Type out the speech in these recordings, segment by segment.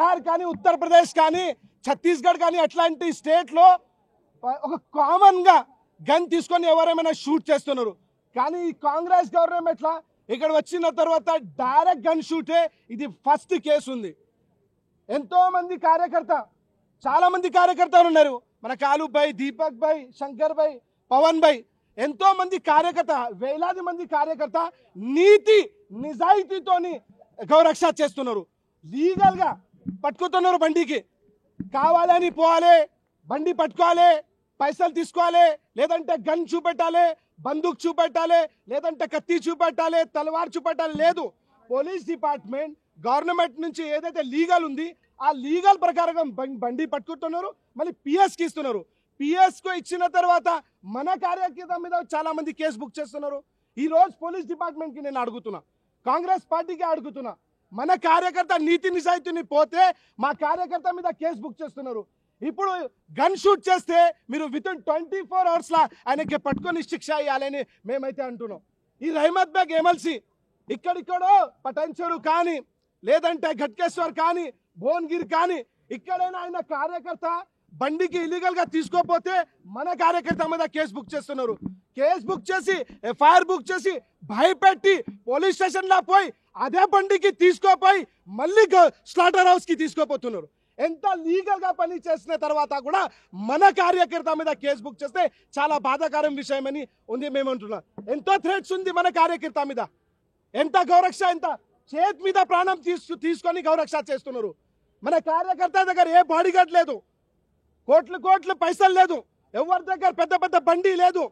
బీహార్ కానీ ఉత్తరప్రదేశ్ కానీ ఛత్తీస్గఢ్ కానీ అట్లాంటి స్టేట్లో ఒక కామన్గా గన్ తీసుకొని ఎవరేమైనా షూట్ చేస్తున్నారు. కానీ ఈ కాంగ్రెస్ గవర్నమెంట్లా ఇక్కడ వచ్చిన తర్వాత డైరెక్ట్ గన్ షూటే ఇది ఫస్ట్ కేసు ఉంది. ఎంతో మంది కార్యకర్త, చాలా మంది కార్యకర్తలు ఉన్నారు. మన కాలు భాయ్, దీపక్ భాయ్, శంకర్ భాయ్, పవన్ భాయ్, ఎంతో మంది కార్యకర్త, వేలాది మంది కార్యకర్త నీతి నిజాయితీతోని గౌరక్ష చేస్తున్నారు. లీగల్గా పట్టుకుతున్నారు. బండికి కావాలని పోవాలి, బండి పట్టుకోవాలి, పైసలు తీసుకోవాలి, లేదంటే గన్ చూపెట్టాలి, బందూక్ చూపెట్టాలి, లేదంటే కత్తి చూపెట్టాలి, తలవార్ చూపెట్టాలి. లేదు, పోలీస్ డిపార్ట్మెంట్ గవర్నమెంట్ నుంచి ఏదైతే లీగల్ ఉంది ఆ లీగల్ ప్రకారం బండి పట్టుకుంటున్నారు, మళ్ళీ పిఎస్కి ఇస్తున్నారు. పిఎస్కు ఇచ్చిన తర్వాత మన కార్యకర్త మీద చాలా మంది కేసు బుక్ చేస్తున్నారు. ఈ రోజు పోలీస్ డిపార్ట్మెంట్కి నేను అడుగుతున్నా, కాంగ్రెస్ పార్టీకి అడుగుతున్నా, మన కార్యకర్త నీతి నిజాయితీని పోతే మా కార్యకర్త మీద కేసు బుక్ చేస్తున్నారు. ఇప్పుడు గన్ షూట్ చేస్తే మీరు విత్ ఇన్ 24 hours ఆయనకి పట్టుకొని శిక్ష ఇవ్వాలని మేమైతే అంటున్నాం. ఈ రహమత్ బేగ్ ఎమ్మెల్సీ ఇక్కడిక్కడో పటాన్చెరు కానీ, లేదంటే ఘట్కేశ్వర్ కానీ, భువనగిరి కానీ, ఇక్కడైనా ఆయన కార్యకర్త బండికి ఇల్లీగల్గా తీసుకోపోతే మన కార్యకర్త మీద కేసు బుక్ చేస్తున్నారు. కేసు బుక్ చేసి ఎఫ్ఐఆర్ బుక్ చేసి భయపెట్టి పోలీస్ స్టేషన్లో పోయి అదే బండికి తీసుకోపోయి మళ్ళీ స్లాటర్ హౌస్కి తీసుకోపోతున్నారు. ఎంత లీగల్గా పని చేసిన తర్వాత కూడా మన కార్యకర్త మీద కేసు బుక్ చేస్తే చాలా బాధాకరం విషయమని ఉంది. మేమంటున్నాం, ఎంతో థ్రెట్స్ ఉంది మన కార్యకర్త మీద. ఎంత గౌరక్ష, ఎంత చేతి మీద ప్రాణం తీసుకొని గౌరక్ష చేస్తున్నారు. మన కార్యకర్త దగ్గర ఏ బాడీ గార్డ్ లేదు, కోట్లు పైసలు లేదు, ఎవరి దగ్గర పెద్ద పెద్ద బండి లేదు,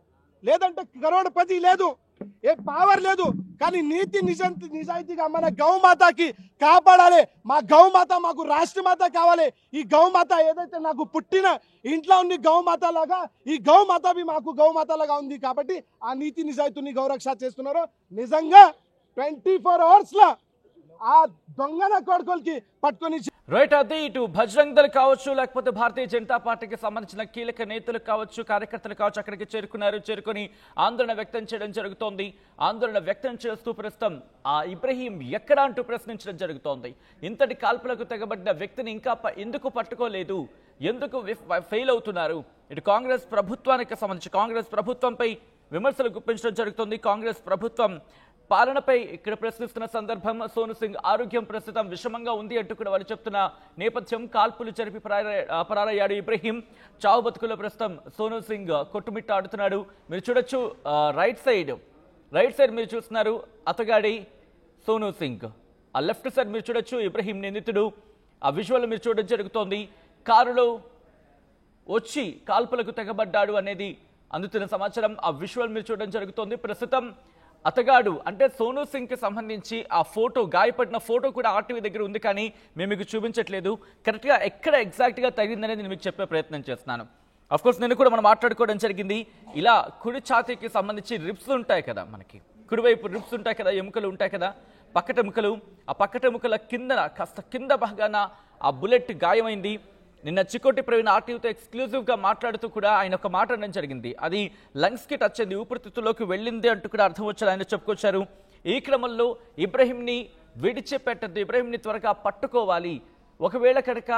లేదంటే కరోడపతి లేదు, ఏ పవర్ లేదు. కానీ నీతి నిజాయితీగా మన గౌమాతకి కాపాడాలి. మా గౌమాత మాకు రాష్ట్రమాత కావాలి. ఈ గౌమాత ఏదైతే నాకు పుట్టిన ఇంట్లో ఉంది గౌమాత లాగా, ఈ గౌమాత బి మాకు గౌమాత లాగా ఉంది. కాబట్టి ఆ నీతి నిజాయితీని గౌరక్ష చేస్తున్నారు. నిజంగా 24 hours ఆ దొంగన కొడుకులకి పట్టుకొని రైట్. అది ఇటు బజరంగ్ దళ్ కావచ్చు, లేకపోతే భారతీయ జనతా పార్టీకి సంబంధించిన కీలక నేతలు కావచ్చు, కార్యకర్తలు కావచ్చు, అక్కడికి చేరుకొని ఆందోళన వ్యక్తం చేయడం జరుగుతోంది. ఆందోళన వ్యక్తం చేస్తూ ప్రస్తుతం ఆ ఇబ్రహీం ఎక్కడ అంటూ ప్రశ్నించడం జరుగుతోంది. ఇంతటి కాల్పులకు తెగబడిన వ్యక్తిని ఇంకా ఎందుకు పట్టుకోలేదు, ఎందుకు ఫెయిల్ అవుతున్నారు? ఇటు కాంగ్రెస్ ప్రభుత్వానికి సంబంధించి కాంగ్రెస్ ప్రభుత్వంపై విమర్శలు గుప్పించడం జరుగుతోంది. కాంగ్రెస్ ప్రభుత్వం పాలనపై ఇక్కడ ప్రశ్నిస్తున్న సందర్భం. సోను సింగ్ ఆరోగ్యం ప్రస్తుతం విషమంగా ఉంది అంటూ కూడా వాళ్ళు చెప్తున్న నేపథ్యం. కాల్పులు జరిపి పరారయ్యాడు ఇబ్రహీం. చావు బతుకులో ప్రస్తుతం సోను సింగ్ కొట్టుమిట్టాడుతున్నాడు. మీరు చూడొచ్చు రైట్ సైడ్ మీరు చూస్తున్నారు అతగాడి సోను సింగ్. ఆ లెఫ్ట్ సైడ్ మీరు చూడొచ్చు ఇబ్రహీం నిందితుడు. ఆ విజువల్ మీరు చూడడం జరుగుతోంది. కారులో వచ్చి కాల్పులకు తెగబడ్డాడు అనేది అందుతున్న సమాచారం. ఆ విజువల్ మీరు చూడడం జరుగుతోంది. ప్రస్తుతం అతగాడు అంటే సోను సింగ్ కి సంబంధించి ఆ ఫోటో, గాయపడిన ఫోటో కూడా ఆర్టీవీ దగ్గర ఉంది, కానీ మేము మీకు చూపించట్లేదు. కరెక్ట్గా ఎక్కడ ఎగ్జాక్ట్గా తగిలిందనేది నేను మీకు చెప్పే ప్రయత్నం చేస్తున్నాను. అఫ్కోర్స్ నేను కూడా మనం మాట్లాడుకోవడం జరిగింది. ఇలా కుడి ఛాతీకి సంబంధించి రిబ్స్ ఉంటాయి కదా, మనకి కుడివైపు రిబ్స్ ఉంటాయి కదా, ఎముకలు ఉంటాయి కదా, పక్కటెముకలు. ఆ పక్కటెముకల కాస్త కింద భాగాన ఆ బుల్లెట్ గాయమైంది. నిన్న చికోటి ప్రవీణ్ ఆర్టీవీతో ఎక్స్క్లూజివ్గా మాట్లాడుతూ కూడా ఆయన ఒక మాట అనడం జరిగింది. అది లంగ్స్కి టచ్ అయింది, ఊపిరితిత్తుల్లోకి వెళ్ళింది అంటూ కూడా అర్థం వచ్చారు ఆయన చెప్పుకొచ్చారు. ఈ క్రమంలో ఇబ్రహీంని విడిచిపెట్టద్దు, ఇబ్రహీంని త్వరగా పట్టుకోవాలి. ఒకవేళ కనుక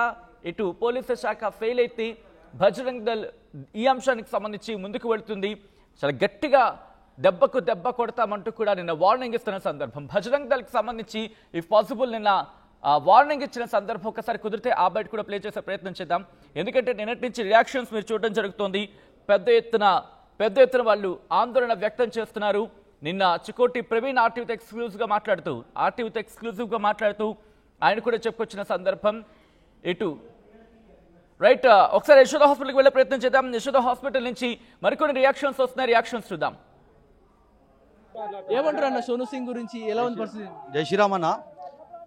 ఇటు పోలీసు శాఖ ఫెయిల్ అయితే బజరంగ్ దళ్ ఈ అంశానికి సంబంధించి ముందుకు వెళుతుంది. చాలా గట్టిగా దెబ్బకు దెబ్బ కొడతామంటూ కూడా నిన్న వార్నింగ్ ఇస్తున్న సందర్భం. బజరంగ్ దళ్కి సంబంధించి ఇఫ్ పాసిబుల్ నిన్న వార్నింగ్ ఇచ్చిన సందర్భం ఒకసారి కుదిరితే ఆ బయట కూడా ప్లే చేసే ప్రయత్నం చేద్దాం. ఎందుకంటే నిన్నటి నుంచి రియాక్షన్స్ మీరు చూడడం జరుగుతోంది. పెద్ద ఎత్తున వాళ్ళు ఆందోళన వ్యక్తం చేస్తున్నారు. నిన్న చికోటి ప్రవీణ్ ఆర్టీవీతో ఎక్స్క్లూజివ్గా మాట్లాడుతూ ఆయన కూడా చెప్పుకొచ్చిన సందర్భం. ఇటు రైట్ ఒకసారి యశోద హాస్పిటల్కి వెళ్ళే ప్రయత్నం చేద్దాం. యశోద హాస్పిటల్ నుంచి మరికొన్ని రియాక్షన్స్ వస్తున్నాయి, రియాక్షన్స్ చూద్దాం. ఏమంటారు అన్న సోను సింగ్ గురించి, ఎలా ఉంది పరిస్థితి? జై శ్రీరామ్ అన్న,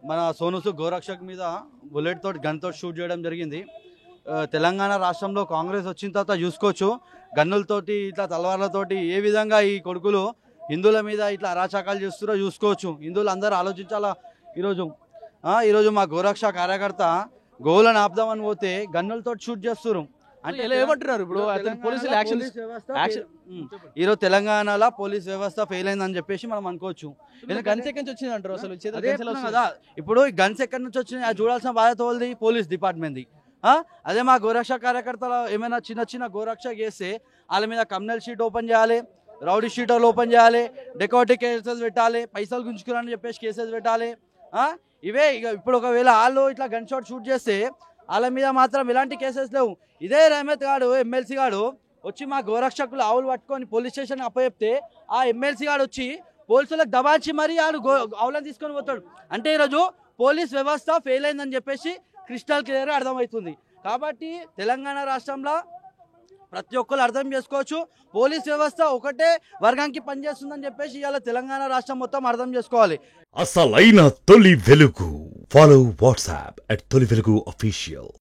మన సోను సింగ్ గోరక్షక్ మీద బుల్లెట్ తోటి గన్ తోటి షూట్ చేయడం జరిగింది. తెలంగాణ రాష్ట్రంలో కాంగ్రెస్ వచ్చిన తర్వాత చూసుకోవచ్చు, గన్నులతోటి ఇట్లా తలవార్లతోటి ఏ విధంగా ఈ కొడుకులు హిందువుల మీద ఇట్లా అరాచకాలు చేస్తారో చూసుకోవచ్చు. హిందువులు అందరూ ఆలోచించాలా. ఈరోజు మా గోరక్ష కార్యకర్త గోవులను ఆపుదామని పోతే గన్నులతో షూట్ చేస్తున్నారు. ఇలా ఏమంటున్నారు ఇప్పుడు అతను పోలీసులు యాక్షన్ ఈరోజు తెలంగాణలో పోలీస్ వ్యవస్థ ఫెయిల్ అయిందని చెప్పేసి మనం అనుకోవచ్చు. గన్స్ ఎక్కడి నుంచి వచ్చింది అంటారు అసలు చేతిలో అదే guns ఎలా చెప్తున్నా వస్తున్నాయి? కదా, ఇప్పుడు ఈ గన్స్ ఎక్కడి నుంచి వచ్చినాయి అది చూడాల్సిన బాధ్యత వాళ్ళది, పోలీస్ డిపార్ట్మెంట్ది. అదే మా గోరక్ష కార్యకర్తలు ఏమైనా చిన్న చిన్న గోరక్ష చేస్తే వాళ్ళ మీద కమ్యూనల్ షీట్ ఓపెన్ చేయాలి, రౌడీ షీటర్లు ఓపెన్ చేయాలి, డెకాటీ కేసెస్ పెట్టాలి, పైసలు గుంజుకున్నారని చెప్పేసి కేసెస్ పెట్టాలి. ఇవే ఇక ఇప్పుడు ఒకవేళ వాళ్ళు ఇట్లా గన్ షాట్ షూట్ చేస్తే వాళ్ళ మీద మాత్రం ఎలాంటి కేసెస్ లేవు. ఇదే రహమత్ గాడు ఎమ్మెల్సీ గాడు వచ్చి మా గోరక్షకులు ఆవులు పట్టుకొని పోలీస్ స్టేషన్ అప్పచెప్తే ఆ ఎమ్మెల్సీ గాడు వచ్చి పోలీసులకు దబాయించి మరీ ఆడు ఆవులను తీసుకొని పోతాడు. అంటే ఈరోజు పోలీస్ వ్యవస్థ ఫెయిల్ అయిందని చెప్పేసి క్రిస్టల్ క్లియర్గా అర్థమవుతుంది. కాబట్టి తెలంగాణ రాష్ట్రంలో ప్రతి ఒక్కరు అర్థం చేసుకోవచ్చు, పోలీస్ వ్యవస్థ ఒకటే వర్గానికి పనిచేస్తుందని చెప్పేసి ఇవాళ తెలంగాణ రాష్ట్రం మొత్తం అర్థం చేసుకోవాలి. అసలైన తొలి వెలుగు. ఫాలో వాట్సాప్ @తొలి వెలుగు official.